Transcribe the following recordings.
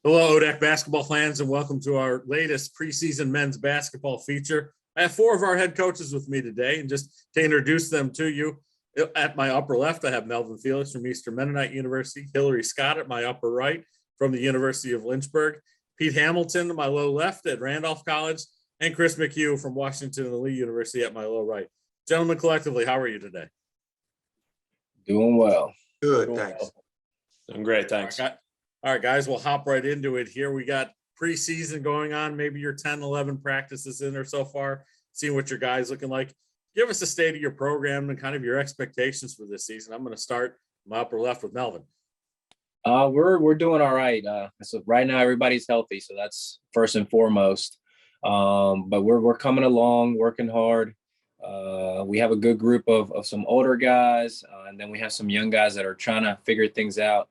Hello, ODAC basketball fans, and welcome to our latest preseason men's basketball feature. I have four of our head coaches with me today, and just to introduce them to you, at my upper left, I have Melvin Felix from Eastern Mennonite University, Hilliary Scott at my upper right from the University of Lynchburg, Pete Hamilton to my low left at Randolph College, and Chris McHugh from Washington and Lee University at my low right. Gentlemen, collectively, how are you today? Doing well. Good, thanks. Doing great, thanks. All right, guys, we'll hop right into it here. We got preseason going on, maybe you're 10, 11 practices in or so far, seeing what your guys looking like. Give us a state of your program and kind of your expectations for this season. I'm going to start my upper left with Melvin. We're doing all right. So right now everybody's healthy, so that's first and foremost. But we're coming along, working hard. We have a good group of some older guys, and then we have some young guys that are trying to figure things out.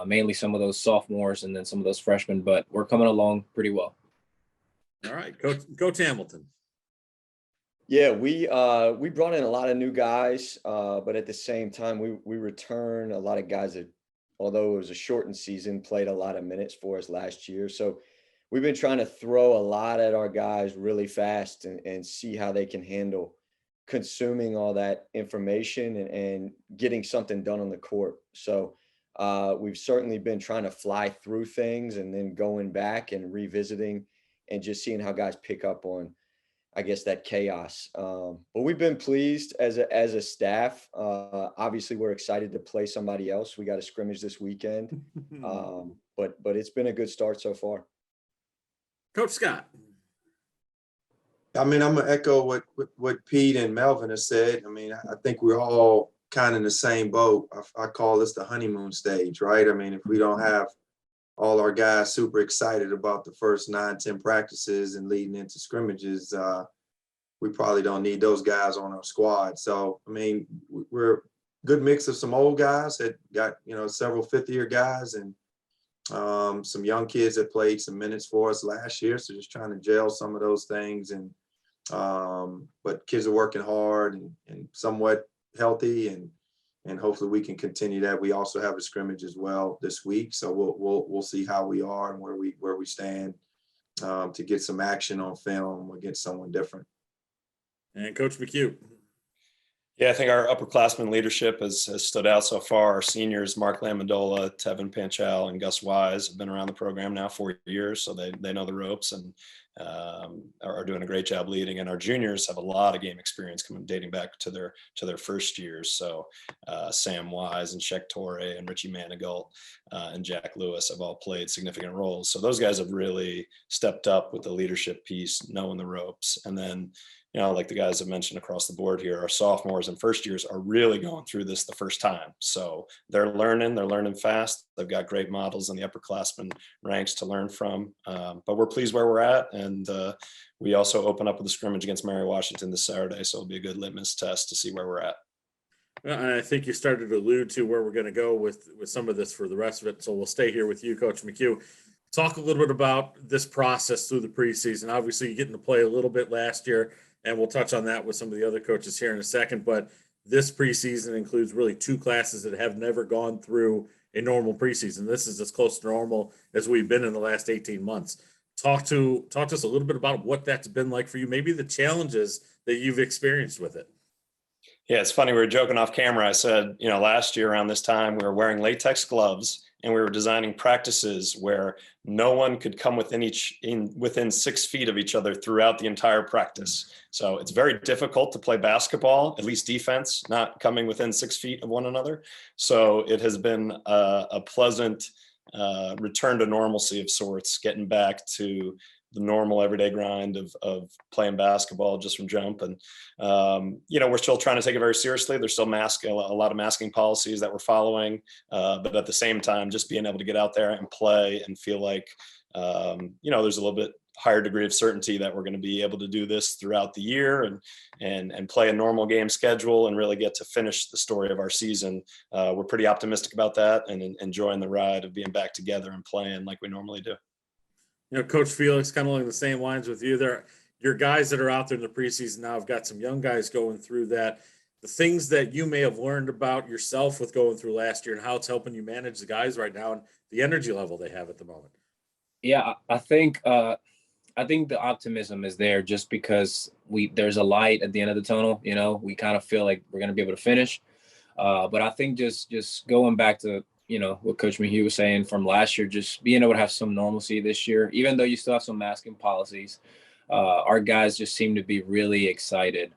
Mainly some of those sophomores and then some of those freshmen, but we're coming along pretty well. All right, Coach Hamilton. Yeah, we brought in a lot of new guys, but at the same time, we return a lot of guys that, although it was a shortened season, played a lot of minutes for us last year. So we've been trying to throw a lot at our guys really fast and see how they can handle consuming all that information and getting something done on the court. So we've certainly been trying to fly through things and then going back and revisiting and just seeing how guys pick up on, I guess, that chaos. But we've been pleased as a staff. Obviously, we're excited to play somebody else. We got a scrimmage this weekend, but it's been a good start so far. Coach Scott. I mean, I'm gonna echo what Pete and Melvin have said. I mean, I think we're all kind of in the same boat. I call this the honeymoon stage, right? I mean, if we don't have all our guys super excited about the first 9-10 practices and leading into scrimmages, we probably don't need those guys on our squad. So, I mean, we're a good mix of some old guys that got, several fifth-year guys and some young kids that played some minutes for us last year. So just trying to gel some of those things. And but kids are working hard and somewhat healthy, and hopefully we can continue that. We also have a scrimmage as well this week, so we'll see how we are and where we stand to get some action on film against someone different. And Coach McHugh. Yeah, I think our upperclassmen leadership has stood out so far. Our seniors, Mark Lamandola, Tevin Panchal, and Gus Wise, have been around the program now 4 years, so they know the ropes and are doing a great job leading. And our juniors have a lot of game experience dating back to their first years. So Sam Wise and Sheck Torre and Richie Manigault and Jack Lewis have all played significant roles. So those guys have really stepped up with the leadership piece, knowing the ropes. And then, like the guys have mentioned across the board here, our sophomores and first years are really going through this the first time. So they're learning fast. They've got great models in the upperclassmen ranks to learn from. But we're pleased where we're at. And we also open up with a scrimmage against Mary Washington this Saturday. So it'll be a good litmus test to see where we're at. And I think you started to allude to where we're going to go with some of this for the rest of it. So we'll stay here with you, Coach McHugh. Talk a little bit about this process through the preseason. Obviously, you're getting to play a little bit last year, and we'll touch on that with some of the other coaches here in a second. But this preseason includes really two classes that have never gone through a normal preseason. This is as close to normal as we've been in the last 18 months. Talk to us a little bit about what that's been like for you, maybe the challenges that you've experienced with it. Yeah, it's funny. We were joking off camera. I said, last year around this time, we were wearing latex gloves and we were designing practices where no one could come within 6 feet of each other throughout the entire practice. So it's very difficult to play basketball, at least defense, not coming within 6 feet of one another. So it has been a pleasant return to normalcy of sorts, getting back to the normal everyday grind of playing basketball just from jump. And, we're still trying to take it very seriously. There's still a lot of masking policies that we're following. But at the same time, just being able to get out there and play and feel like, there's a little bit higher degree of certainty that we're going to be able to do this throughout the year and play a normal game schedule and really get to finish the story of our season. We're pretty optimistic about that and enjoying the ride of being back together and playing like we normally do. Coach Felix, kind of along the same lines with you there. Your guys that are out there in the preseason now have got some young guys going through that. The things that you may have learned about yourself with going through last year and how it's helping you manage the guys right now and the energy level they have at the moment. Yeah, I think the optimism is there just because there's a light at the end of the tunnel. You know, we kind of feel like we're going to be able to finish. But I think just going back to, you know, what Coach McHugh was saying from last year, just being able to have some normalcy this year, even though you still have some masking policies, our guys just seem to be really excited.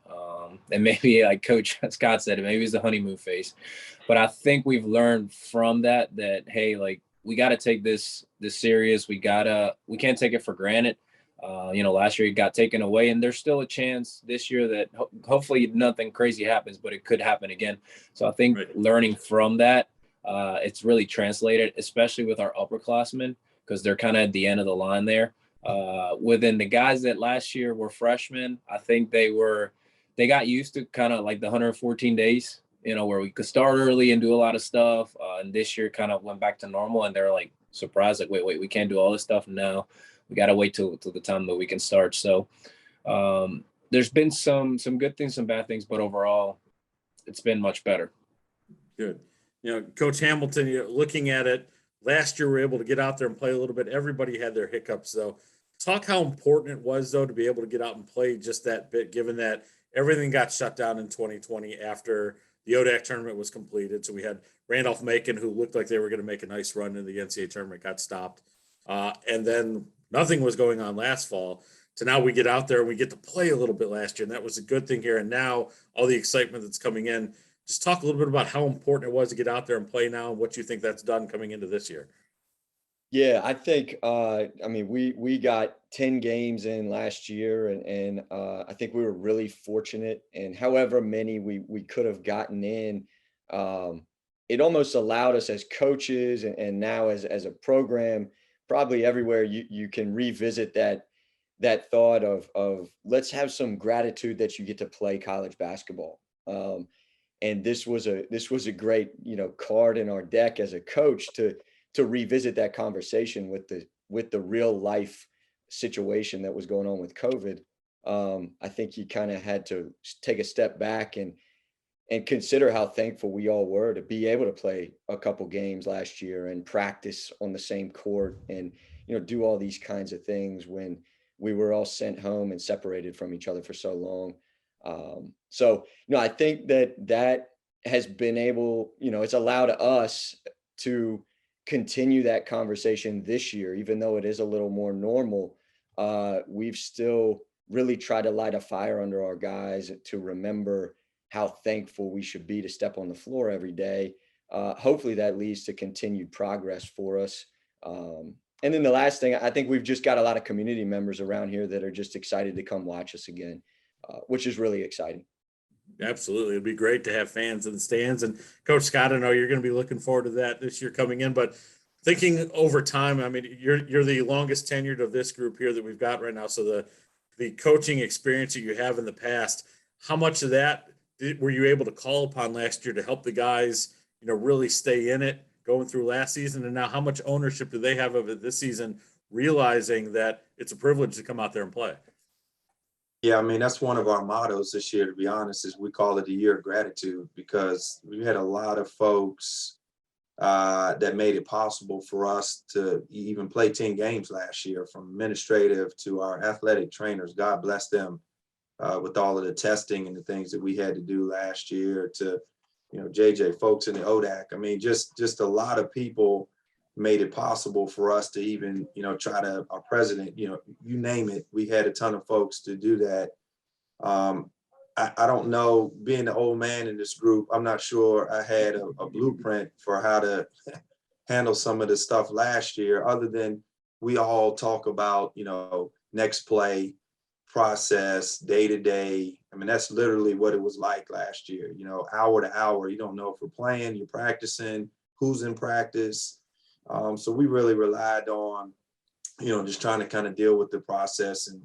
And maybe like Coach Scott said, maybe it's the honeymoon phase. But I think we've learned from that, hey, like we got to take this serious. We can't take it for granted. You know, last year it got taken away, and there's still a chance this year that hopefully nothing crazy happens, but it could happen again. So I think learning from that, it's really translated, especially with our upperclassmen, because they're kind of at the end of the line there. Within the guys that last year were freshmen, I think they got used to kind of like the 114 days, you know, where we could start early and do a lot of stuff. And this year kind of went back to normal, and they're like surprised, like, wait, we can't do all this stuff now. We got to wait till the time that we can start. So there's been some good things, some bad things, but overall, it's been much better. Good. You know, Coach Hamilton, you're looking at it, last year we were able to get out there and play a little bit. Everybody had their hiccups, though. Talk how important it was, though, to be able to get out and play just that bit, given that everything got shut down in 2020 after the ODAC tournament was completed. So we had Randolph Macon, who looked like they were going to make a nice run in the NCAA tournament, got stopped. And then nothing was going on last fall. So now we get out there and we get to play a little bit last year, and that was a good thing here. And now all the excitement that's coming in. Just talk a little bit about how important it was to get out there and play now, and what you think that's done coming into this year. Yeah, I think I mean we got 10 games in last year, and I think we were really fortunate. And however many we could have gotten in, it almost allowed us as coaches and now as a program, probably everywhere you can revisit that thought of let's have some gratitude that you get to play college basketball. And this was a great, you know, card in our deck as a coach to revisit that conversation with the real life situation that was going on with COVID. I think you kind of had to take a step back and consider how thankful we all were to be able to play a couple games last year and practice on the same court and, you know, do all these kinds of things when we were all sent home and separated from each other for so long. So, you know, I think that has been able, you know, it's allowed us to continue that conversation this year, even though it is a little more normal. We've still really tried to light a fire under our guys to remember how thankful we should be to step on the floor every day. Hopefully that leads to continued progress for us. And then the last thing, I think we've just got a lot of community members around here that are just excited to come watch us again, which is really exciting. Absolutely. It'd be great to have fans in the stands. And Coach Scott, I know you're going to be looking forward to that this year coming in, but thinking over time, I mean, you're the longest tenured of this group here that we've got right now. So the coaching experience that you have in the past, how much of that were you able to call upon last year to help the guys, you know, really stay in it going through last season? And now how much ownership do they have of it this season, realizing that it's a privilege to come out there and play? Yeah, I mean, that's one of our mottos this year, to be honest, is we call it a year of gratitude, because we had a lot of folks that made it possible for us to even play 10 games last year, from administrative to our athletic trainers. God bless them with all of the testing and the things that we had to do last year, to, you know, JJ, folks in the ODAC. I mean, just a lot of people made it possible for us to even, you know, try to, our president, you know, you name it, we had a ton of folks to do that. I don't know, being the old man in this group, I'm not sure I had a blueprint for how to handle some of the stuff last year, other than we all talk about, you know, next play, process, day to day. I mean, that's literally what it was like last year, you know, hour to hour. You don't know if we're playing, you're practicing, who's in practice. So we really relied on, you know, just trying to kind of deal with the process and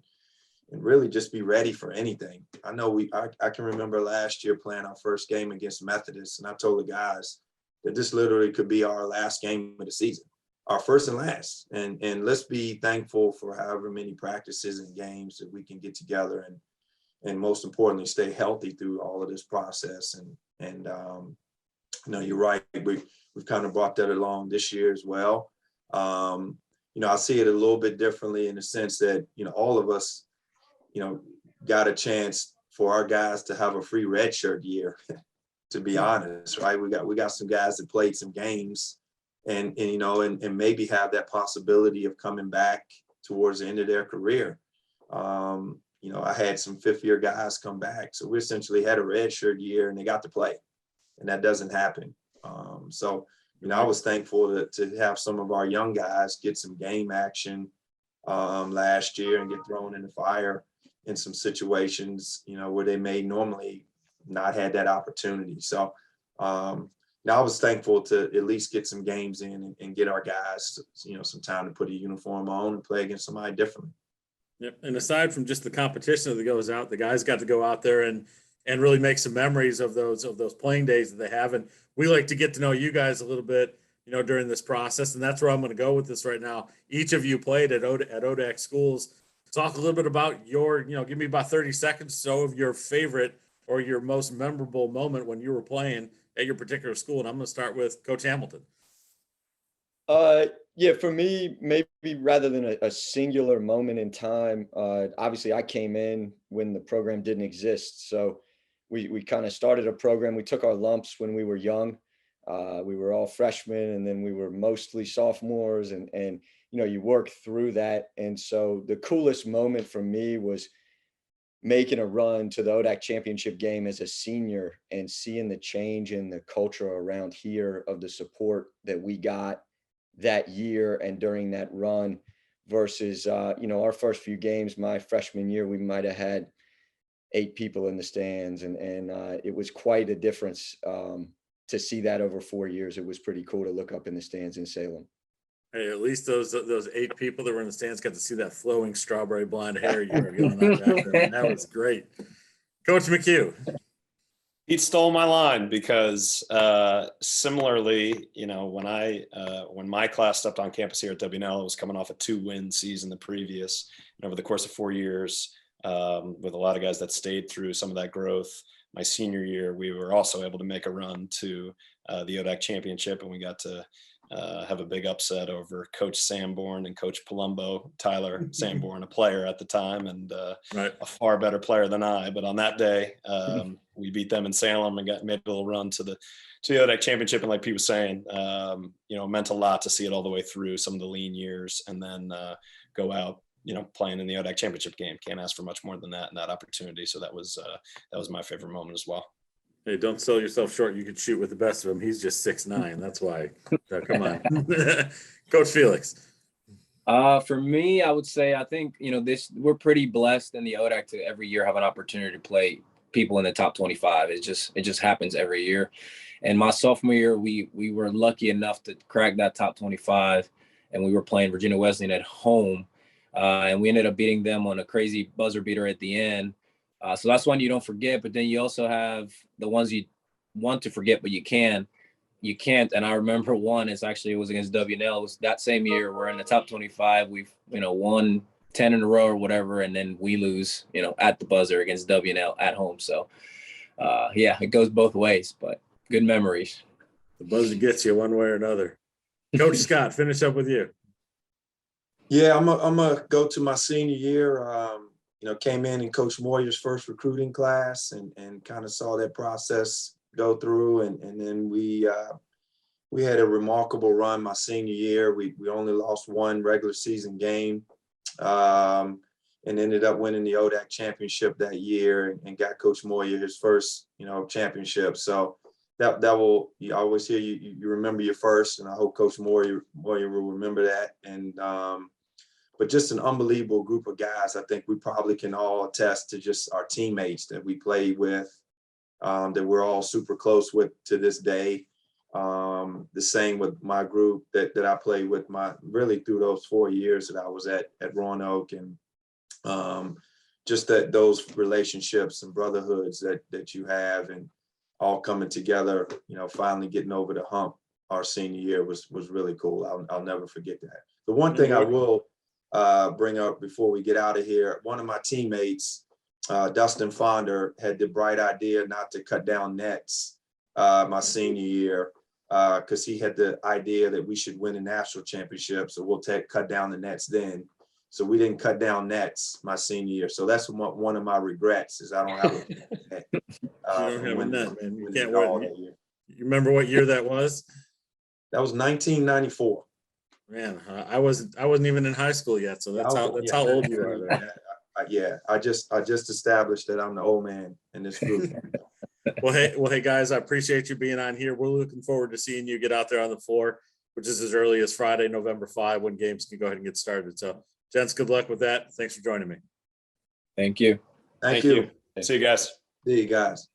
really just be ready for anything. I know I can remember last year playing our first game against Methodist, and I told the guys that this literally could be our last game of the season, our first and last. And let's be thankful for however many practices and games that we can get together and most importantly, stay healthy through all of this process. And you know, you're right. We've kind of brought that along this year as well. I see it a little bit differently in the sense that, all of us, got a chance for our guys to have a free redshirt year, to be honest, right? We got some guys that played some games and maybe have that possibility of coming back towards the end of their career. I had some fifth-year guys come back. So we essentially had a redshirt year and they got to play, and that doesn't happen. So I was thankful to have some of our young guys get some game action last year and get thrown in the fire in some situations, where they may normally not had that opportunity. So I was thankful to at least get some games in and get our guys, some time to put a uniform on and play against somebody differently. Yep. And aside from just the competition that goes out, the guys got to go out there and really make some memories of those playing days that they have. And we like to get to know you guys a little bit, during this process. And that's where I'm going to go with this right now. Each of you played at ODAC schools. Talk a little bit about give me about 30 seconds or so of your favorite or your most memorable moment when you were playing at your particular school. And I'm going to start with Coach Hamilton. Yeah, for me, maybe rather than a singular moment in time, obviously I came in when the program didn't exist. So we kind of started a program. We took our lumps when we were young. We were all freshmen, and then we were mostly sophomores, and you work through that. And so the coolest moment for me was making a run to the ODAC championship game as a senior and seeing the change in the culture around here of the support that we got that year and during that run versus, our first few games, my freshman year, we might've had 8 people in the stands, and it was quite a difference to see that over 4 years. It was pretty cool to look up in the stands in Salem. Hey, at least those 8 people that were in the stands got to see that flowing strawberry blonde hair you were going on back then. That was great. Coach McHugh. He stole my line because similarly, when my class stepped on campus here at WNL, it was coming off a 2-win season the previous, and over the course of 4 years, with a lot of guys that stayed through some of that growth. My senior year, we were also able to make a run to the ODAC championship, and we got to have a big upset over Coach Sanborn and Coach Palumbo. Tyler Sanborn, a player at the time, and Right. a far better player than I. But on that day, we beat them in Salem and made a little run to the ODAC championship. And like Pete was saying, it meant a lot to see it all the way through some of the lean years and then go out, playing in the ODAC championship game. Can't ask for much more than that and that opportunity. So that was my favorite moment as well. Hey, don't sell yourself short. You could shoot with the best of them. He's just 6'9". That's why. Come on. Coach Felix. For me, I would say, I think, we're pretty blessed in the ODAC to every year have an opportunity to play people in the top 25. It just happens every year. And my sophomore year, we were lucky enough to crack that top 25, and we were playing Virginia Wesleyan at home. And we ended up beating them on a crazy buzzer beater at the end. So that's one you don't forget, but then you also have the ones you want to forget, but you can't. And I remember it was against WNL. It was that same year. We're in the top 25. We've, won 10 in a row or whatever. And then we lose, at the buzzer against WNL at home. So it goes both ways, but good memories. The buzzer gets you one way or another. Coach Scott, finish up with you. Yeah, I'm gonna go to my senior year. Came in Coach Moyer's first recruiting class and kind of saw that process go through. And then we had a remarkable run my senior year. We only lost 1 regular season game and ended up winning the ODAC championship that year and got Coach Moyer his first, championship. So that will, you always hear you remember your first, and I hope Coach Moyer will remember that. And but just an unbelievable group of guys. I think we probably can all attest to just our teammates that we played with, that we're all super close with to this day. The same with my group that I played with really through those 4 years that I was at Roanoke, and just those relationships and brotherhoods that you have, and all coming together, finally getting over the hump our senior year was really cool. I'll never forget that. The one thing I will bring up before we get out of here, one of my teammates, Dustin Fonder, had the bright idea not to cut down nets my senior year. because he had the idea that we should win a national championship. So we'll cut down the nets then. So we didn't cut down nets my senior year. So that's one of my regrets is I don't have a net. You don't have a winning- net, man. You winning can't it all win. that year. You remember what year that was? That was 1994. Man, I wasn't even in high school yet, so that's how old you are there. Yeah, I just established that I'm the old man in this group. Well, hey, guys, I appreciate you being on here. We're looking forward to seeing you get out there on the floor, which is as early as Friday, November 5, when games can go ahead and get started. So, gents, good luck with that. Thanks for joining me. Thank you. Thank you. See you guys. See you guys.